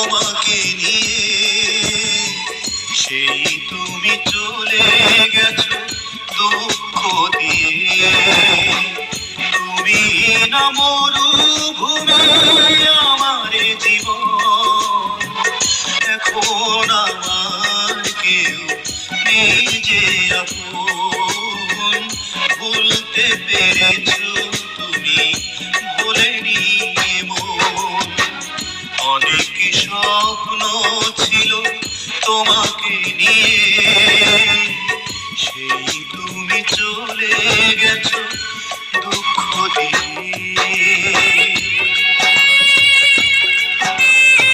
তোমাকে নিয়ে, সেই তুমি চলে গেছো দুঃখ দিয়ে। তুমি না মরুভূমি আমার জীবন, এখন আমার কেউ নেই যে আপন। ভুলতে পেরেছো তুমি, ভোলেনি মন। অনেক স্বপ্ন ছিল তোমাকে নিয়ে, সেই তুমি চলে গেছো